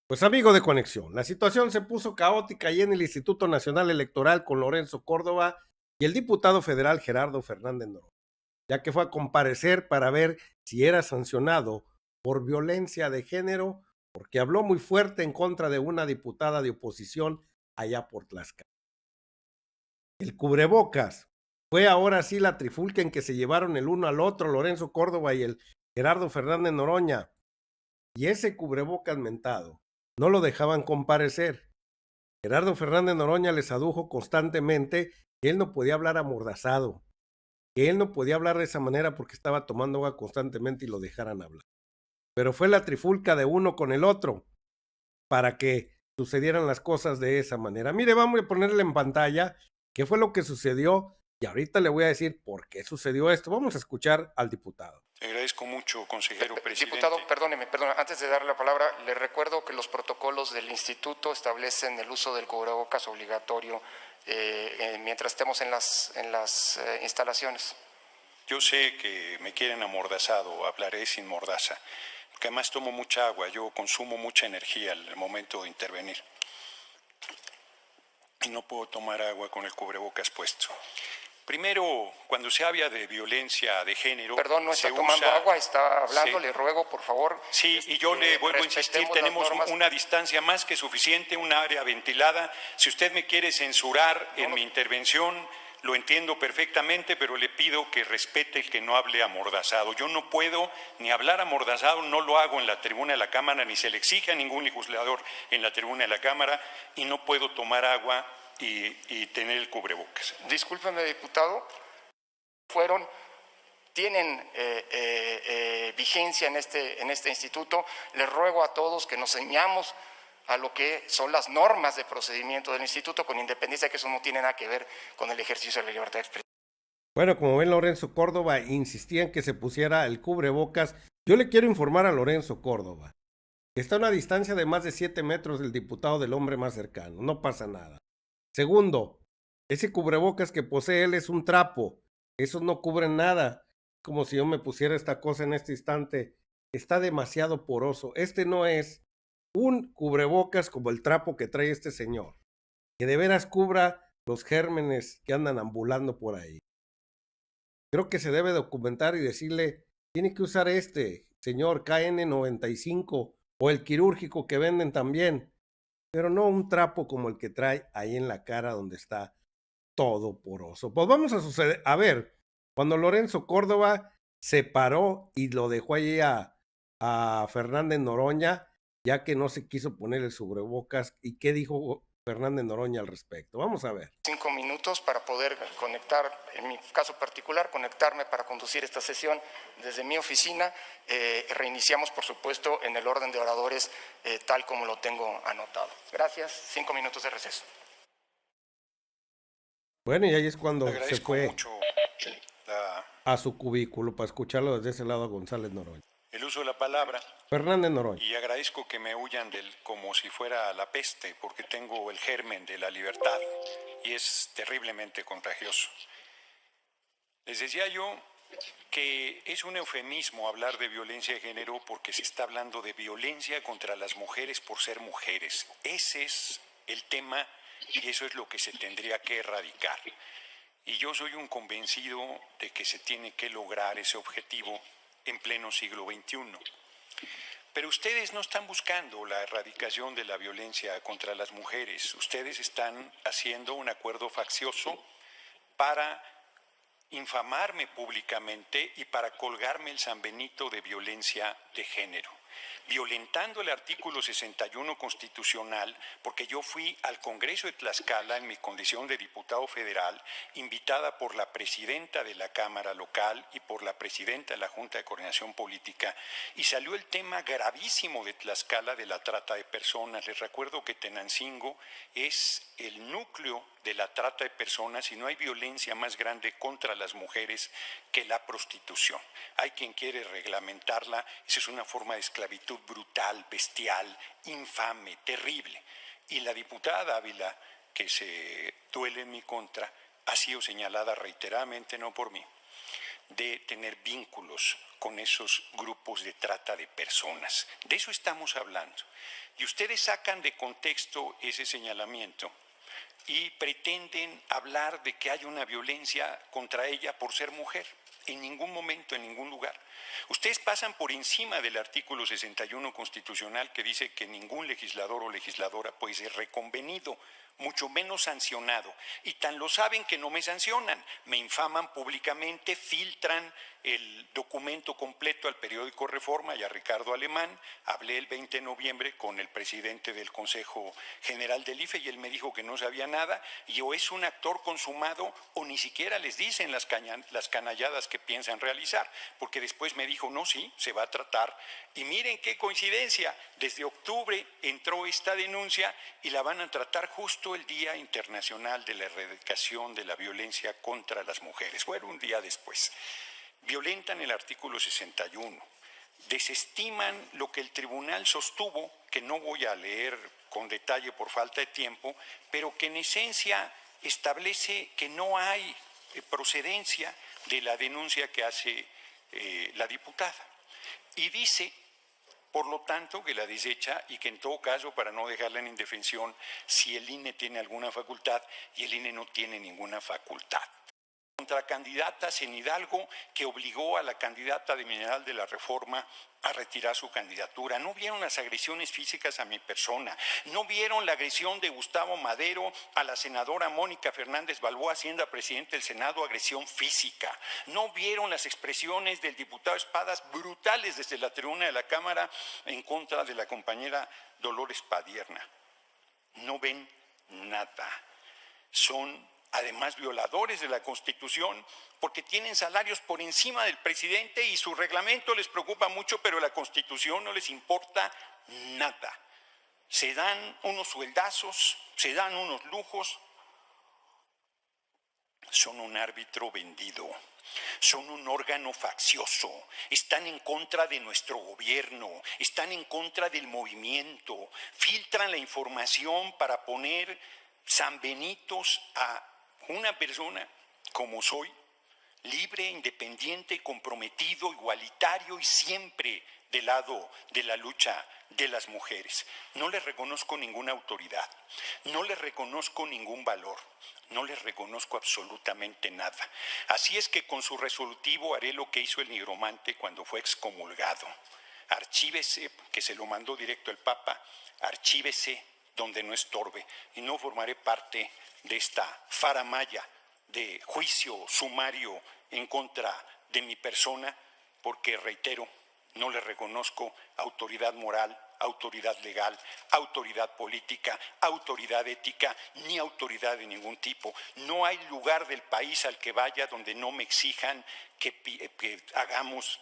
Pues amigo de conexión, la situación se puso caótica ahí en el Instituto Nacional Electoral con Lorenzo Córdoba y el diputado federal Gerardo Fernández Noroña, ya que fue a comparecer para ver si era sancionado por violencia de género, porque habló muy fuerte en contra de una diputada de oposición allá por Tlaxcala. El cubrebocas fue ahora sí la trifulca en que se llevaron el uno al otro Lorenzo Córdoba y el Gerardo Fernández Noroña, y ese cubrebocas mentado no lo dejaban comparecer. Gerardo Fernández Noroña les adujo constantemente que él no podía hablar amordazado, que él no podía hablar de esa manera porque estaba tomando agua constantemente y lo dejaran hablar. Pero fue la trifulca de uno con el otro para que sucedieran las cosas de esa manera. Mire, vamos a ponerle en pantalla qué fue lo que sucedió y ahorita le voy a decir por qué sucedió esto. Vamos a escuchar al diputado. Te agradezco mucho, consejero presidente. Diputado, perdóneme, antes de darle la palabra, le recuerdo que los protocolos del instituto establecen el uso del cubrebocas obligatorio mientras estemos en las instalaciones. Yo sé que me quieren amordazado, hablaré sin mordaza, porque además tomo mucha agua, yo consumo mucha energía al momento de intervenir. Y no puedo tomar agua con el cubrebocas puesto. Primero, cuando se habla de violencia de género... Perdón, no está tomando agua, está hablando, le ruego, por favor. Sí, y yo le vuelvo a insistir, tenemos una distancia más que suficiente, un área ventilada. Si usted me quiere censurar en mi intervención, lo entiendo perfectamente, pero le pido que respete el que no hable amordazado. Yo no puedo ni hablar amordazado, no lo hago en la tribuna de la Cámara, ni se le exige a ningún legislador en la tribuna de la Cámara, y no puedo tomar agua y tener el cubrebocas. Discúlpeme, diputado, tienen vigencia en este instituto. Les ruego a todos que nos ceñamos a lo que son las normas de procedimiento del instituto, con independencia de que eso no tiene nada que ver con el ejercicio de la libertad de expresión. Bueno, como ven, Lorenzo Córdoba insistía en que se pusiera el cubrebocas. Yo le quiero informar a Lorenzo Córdoba que está a una distancia de más de 7 metros del diputado del hombre más cercano. No pasa nada. Segundo, ese cubrebocas que posee él es un trapo. Eso no cubre nada. Como si yo me pusiera esta cosa en este instante. Está demasiado poroso. Este no es un cubrebocas como el trapo que trae este señor, que de veras cubra los gérmenes que andan ambulando por ahí. Creo que se debe documentar y decirle, tiene que usar este, señor KN95 o el quirúrgico que venden también, pero no un trapo como el que trae ahí en la cara donde está todo poroso. Pues vamos a ver, cuando Lorenzo Córdoba se paró y lo dejó allí a Fernández Noroña, ya que no se quiso poner el cubrebocas, ¿y qué dijo Fernández Noroña al respecto? Vamos a ver. 5 minutos para poder conectar, en mi caso particular, conectarme para conducir esta sesión desde mi oficina. Reiniciamos, por supuesto, en el orden de oradores tal como lo tengo anotado. Gracias, 5 minutos de receso. Bueno, y ahí es cuando se fue mucho a su cubículo para escucharlo desde ese lado a González Noroña. el uso de la palabra. Fernández Noroña. Y agradezco que me huyan como si fuera la peste, porque tengo el germen de la libertad y es terriblemente contagioso. Les decía yo que es un eufemismo hablar de violencia de género porque se está hablando de violencia contra las mujeres por ser mujeres. Ese es el tema y eso es lo que se tendría que erradicar. Y yo soy un convencido de que se tiene que lograr ese objetivo en pleno siglo XXI. Pero ustedes no están buscando la erradicación de la violencia contra las mujeres. Ustedes están haciendo un acuerdo faccioso para infamarme públicamente y para colgarme el San Benito de violencia de género, violentando el artículo 61 constitucional, porque yo fui al Congreso de Tlaxcala en mi condición de diputado federal, invitada por la presidenta de la Cámara local y por la presidenta de la Junta de Coordinación Política, y salió el tema gravísimo de Tlaxcala de la trata de personas. Les recuerdo que Tenancingo es el núcleo de la trata de personas y no hay violencia más grande contra las mujeres que la prostitución. Hay quien quiere reglamentarla, esa es una forma de esclavitud brutal, bestial, infame, terrible. Y la diputada Dávila, que se duele en mi contra, ha sido señalada reiteradamente, no por mí, de tener vínculos con esos grupos de trata de personas. De eso estamos hablando. Y ustedes sacan de contexto ese señalamiento y pretenden hablar de que hay una violencia contra ella por ser mujer. En ningún momento, en ningún lugar. Ustedes pasan por encima del artículo 61 constitucional que dice que ningún legislador o legisladora puede ser reconvenido, mucho menos sancionado. Y tan lo saben que no me sancionan, me infaman públicamente, filtran el documento completo al periódico Reforma y a Ricardo Alemán. Hablé el 20 de noviembre con el presidente del Consejo General del IFE y él me dijo que no sabía nada y o es un actor consumado o ni siquiera les dicen las canalladas que piensan realizar, porque después me dijo, no, sí, se va a tratar. Y miren qué coincidencia, desde octubre entró esta denuncia y la van a tratar justo el Día Internacional de la Erradicación de la Violencia contra las Mujeres. Bueno, un día después. Violentan el artículo 61, desestiman lo que el tribunal sostuvo, que no voy a leer con detalle por falta de tiempo, pero que en esencia establece que no hay procedencia de la denuncia que hace la diputada. Y dice, por lo tanto, que la desecha y que en todo caso, para no dejarla en indefensión, si el INE tiene alguna facultad y el INE no tiene ninguna facultad. Contra candidatas en Hidalgo que obligó a la candidata de Mineral de la Reforma a retirar su candidatura. No vieron las agresiones físicas a mi persona, no vieron la agresión de Gustavo Madero a la senadora Mónica Fernández Balboa, siendo presidente del Senado, agresión física. No vieron las expresiones del diputado Espadas brutales desde la tribuna de la Cámara en contra de la compañera Dolores Padierna. No ven nada. Son además violadores de la Constitución, porque tienen salarios por encima del presidente y su reglamento les preocupa mucho, pero la Constitución no les importa nada. Se dan unos sueldazos, se dan unos lujos, son un árbitro vendido, son un órgano faccioso, están en contra de nuestro gobierno, están en contra del movimiento, filtran la información para poner sanbenitos a una persona como soy, libre, independiente, comprometido, igualitario y siempre del lado de la lucha de las mujeres. No les reconozco ninguna autoridad, no les reconozco ningún valor, no les reconozco absolutamente nada. Así es que con su resolutivo haré lo que hizo el nigromante cuando fue excomulgado. Archívese, que se lo mandó directo el Papa, archívese donde no estorbe y no formaré parte de esta faramalla de juicio sumario en contra de mi persona, porque, reitero, no le reconozco autoridad moral, autoridad legal, autoridad política, autoridad ética, ni autoridad de ningún tipo. No hay lugar del país al que vaya donde no me exijan que hagamos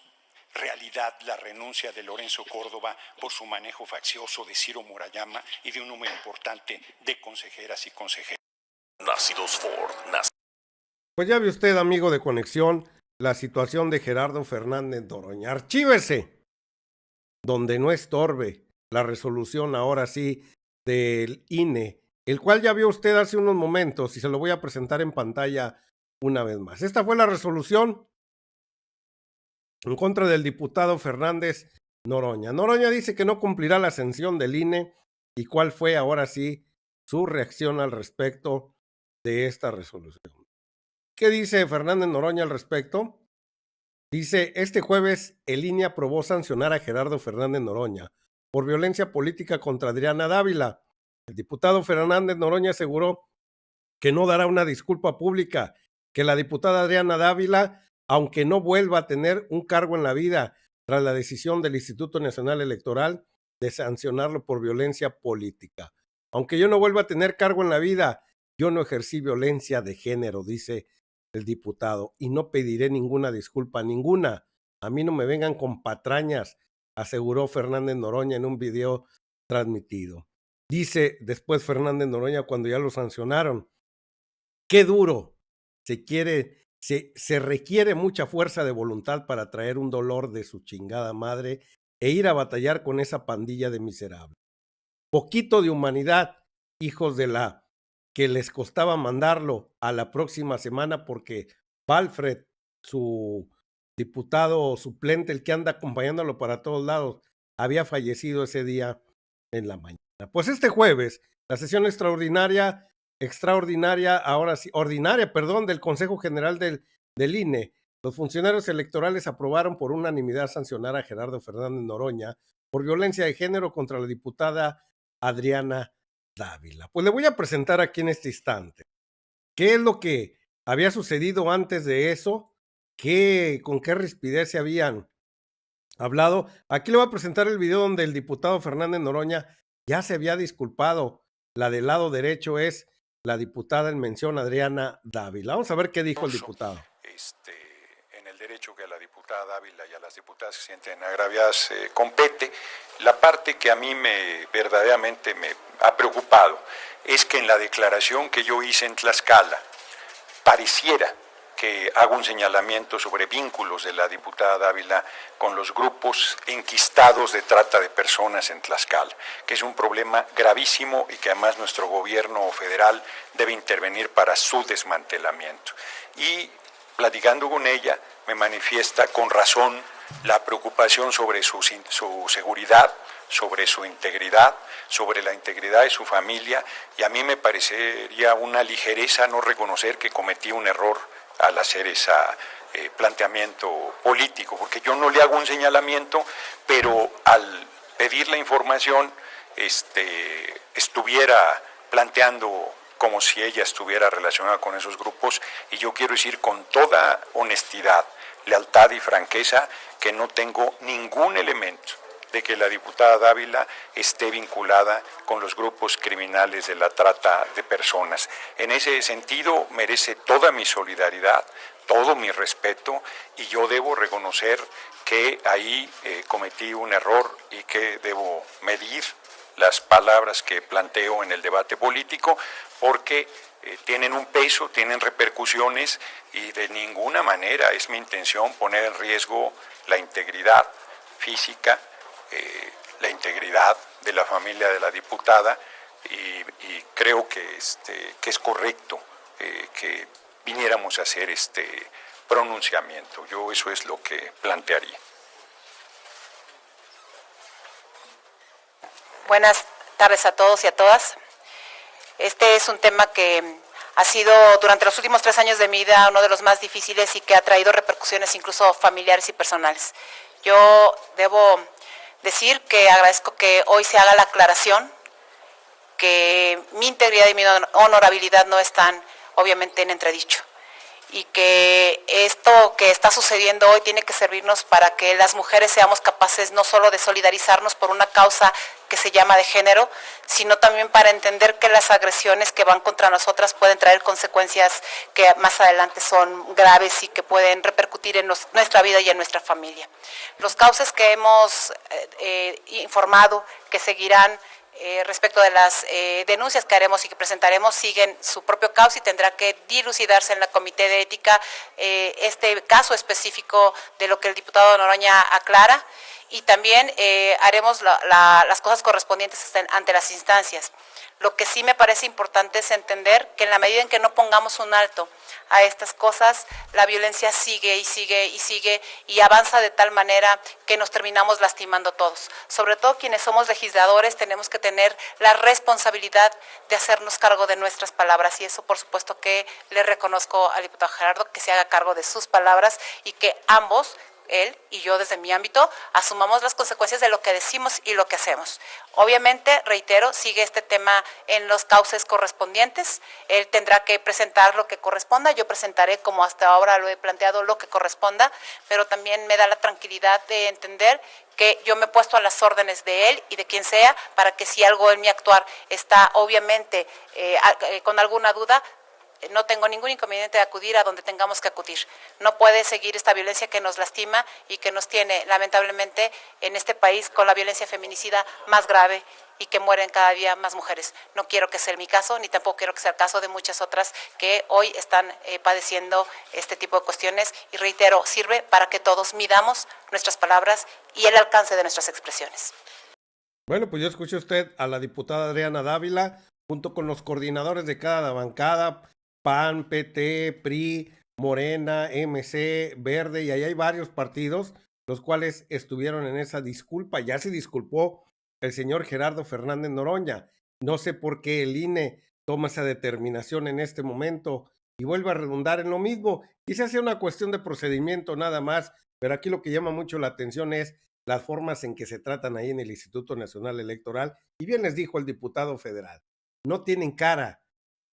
realidad la renuncia de Lorenzo Córdoba por su manejo faccioso de Ciro Murayama y de un número importante de consejeras y consejeros. Nacidos Ford. Pues ya ve usted, amigo de Conexión, la situación de Gerardo Fernández Noroña. Archívese donde no estorbe la resolución ahora sí del INE, el cual ya vio usted hace unos momentos y se lo voy a presentar en pantalla una vez más. Esta fue la resolución en contra del diputado Fernández Noroña. Noroña dice que no cumplirá la sanción del INE y cuál fue ahora sí su reacción al respecto de esta resolución. ¿Qué dice Fernández Noroña al respecto? Dice, este jueves el INE aprobó sancionar a Gerardo Fernández Noroña por violencia política contra Adriana Dávila. El diputado Fernández Noroña aseguró que no dará una disculpa pública, que la diputada Adriana Dávila, aunque no vuelva a tener un cargo en la vida tras la decisión del Instituto Nacional Electoral de sancionarlo por violencia política. Aunque yo no vuelva a tener cargo en la vida, yo no ejercí violencia de género, dice el diputado, y no pediré ninguna disculpa, ninguna. A mí no me vengan con patrañas, aseguró Fernández Noroña en un video transmitido. Dice después Fernández Noroña cuando ya lo sancionaron, qué duro, se requiere mucha fuerza de voluntad para traer un dolor de su chingada madre e ir a batallar con esa pandilla de miserables. Poquito de humanidad, hijos de la que les costaba mandarlo a la próxima semana porque Valfred, su diputado suplente, el que anda acompañándolo para todos lados, había fallecido ese día en la mañana. Pues este jueves, la sesión extraordinaria, ahora sí, ordinaria, perdón, del Consejo General del INE, los funcionarios electorales aprobaron por unanimidad sancionar a Gerardo Fernández Noroña por violencia de género contra la diputada Adriana Dávila. Pues le voy a presentar aquí en este instante qué es lo que había sucedido antes de eso, con qué rispidez se habían hablado. Aquí le voy a presentar el video donde el diputado Fernández Noroña ya se había disculpado. La del lado derecho es la diputada en mención Adriana Dávila. Vamos a ver qué dijo el diputado. En el derecho que a la diputada Dávila y a las diputadas que se sienten agraviadas compete, la parte que a mí verdaderamente me ha preocupado es que en la declaración que yo hice en Tlaxcala pareciera que hago un señalamiento sobre vínculos de la diputada Dávila con los grupos enquistados de trata de personas en Tlaxcala, que es un problema gravísimo y que además nuestro gobierno federal debe intervenir para su desmantelamiento. Y platicando con ella, me manifiesta con razón la preocupación sobre su seguridad, sobre su integridad, sobre la integridad de su familia, y a mí me parecería una ligereza no reconocer que cometí un error al hacer ese planteamiento político, porque yo no le hago un señalamiento, pero al pedir la información estuviera planteando como si ella estuviera relacionada con esos grupos, y yo quiero decir con toda honestidad, lealtad y franqueza que no tengo ningún elemento de que la diputada Dávila esté vinculada con los grupos criminales de la trata de personas. En ese sentido merece toda mi solidaridad, todo mi respeto, y yo debo reconocer que ahí cometí un error y que debo medir las palabras que planteo en el debate político, porque tienen un peso, tienen repercusiones, y de ninguna manera es mi intención poner en riesgo la integridad física, la integridad de la familia de la diputada, y creo que es correcto que viniéramos a hacer este pronunciamiento. Yo eso es lo que plantearía. Buenas tardes a todos y a todas. Este es un tema que ha sido durante los últimos 3 años de mi vida uno de los más difíciles y que ha traído repercusiones incluso familiares y personales. Yo debo decir que agradezco que hoy se haga la aclaración, que mi integridad y mi honorabilidad no están obviamente en entredicho, y que esto que está sucediendo hoy tiene que servirnos para que las mujeres seamos capaces no solo de solidarizarnos por una causa que se llama de género, sino también para entender que las agresiones que van contra nosotras pueden traer consecuencias que más adelante son graves y que pueden repercutir en nuestra vida y en nuestra familia. Los cauces que hemos informado, que seguirán respecto de las denuncias que haremos y que presentaremos, siguen su propio cauce y tendrá que dilucidarse en la Comité de Ética este caso específico de lo que el diputado Noroña aclara, y también haremos las cosas correspondientes ante las instancias. Lo que sí me parece importante es entender que en la medida en que no pongamos un alto a estas cosas, la violencia sigue y sigue y sigue y avanza de tal manera que nos terminamos lastimando todos. Sobre todo quienes somos legisladores tenemos que tener la responsabilidad de hacernos cargo de nuestras palabras, y eso por supuesto que le reconozco al diputado Gerardo, que se haga cargo de sus palabras y que ambos, él y yo desde mi ámbito, asumamos las consecuencias de lo que decimos y lo que hacemos. Obviamente, reitero, sigue este tema en los cauces correspondientes, él tendrá que presentar lo que corresponda, yo presentaré como hasta ahora lo he planteado lo que corresponda, pero también me da la tranquilidad de entender que yo me he puesto a las órdenes de él y de quien sea para que si algo en mi actuar está obviamente con alguna duda, no tengo ningún inconveniente de acudir a donde tengamos que acudir. No puede seguir esta violencia que nos lastima y que nos tiene lamentablemente en este país con la violencia feminicida más grave y que mueren cada día más mujeres. No quiero que sea mi caso, ni tampoco quiero que sea el caso de muchas otras que hoy están padeciendo este tipo de cuestiones, y reitero, sirve para que todos midamos nuestras palabras y el alcance de nuestras expresiones. Bueno, pues yo escuché usted a la diputada Adriana Dávila junto con los coordinadores de cada bancada, PAN, PT, PRI, Morena, MC, Verde, y ahí hay varios partidos los cuales estuvieron en esa disculpa. Ya se disculpó el señor Gerardo Fernández Noroña. No sé por qué el INE toma esa determinación en este momento y vuelve a redundar en lo mismo. Quizás sea una cuestión de procedimiento nada más, pero aquí lo que llama mucho la atención es las formas en que se tratan ahí en el Instituto Nacional Electoral. Y bien les dijo el diputado federal, no tienen cara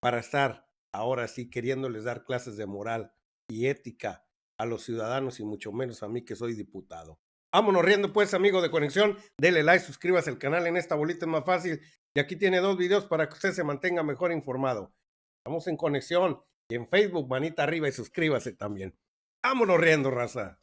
para estar ahora sí queriéndoles dar clases de moral y ética a los ciudadanos y mucho menos a mí que soy diputado. Vámonos riendo pues, amigo de Conexión, dele like, suscríbase al canal, en esta bolita es más fácil y aquí tiene 2 videos para que usted se mantenga mejor informado. Estamos en Conexión y en Facebook, manita arriba y suscríbase también. Vámonos riendo, raza.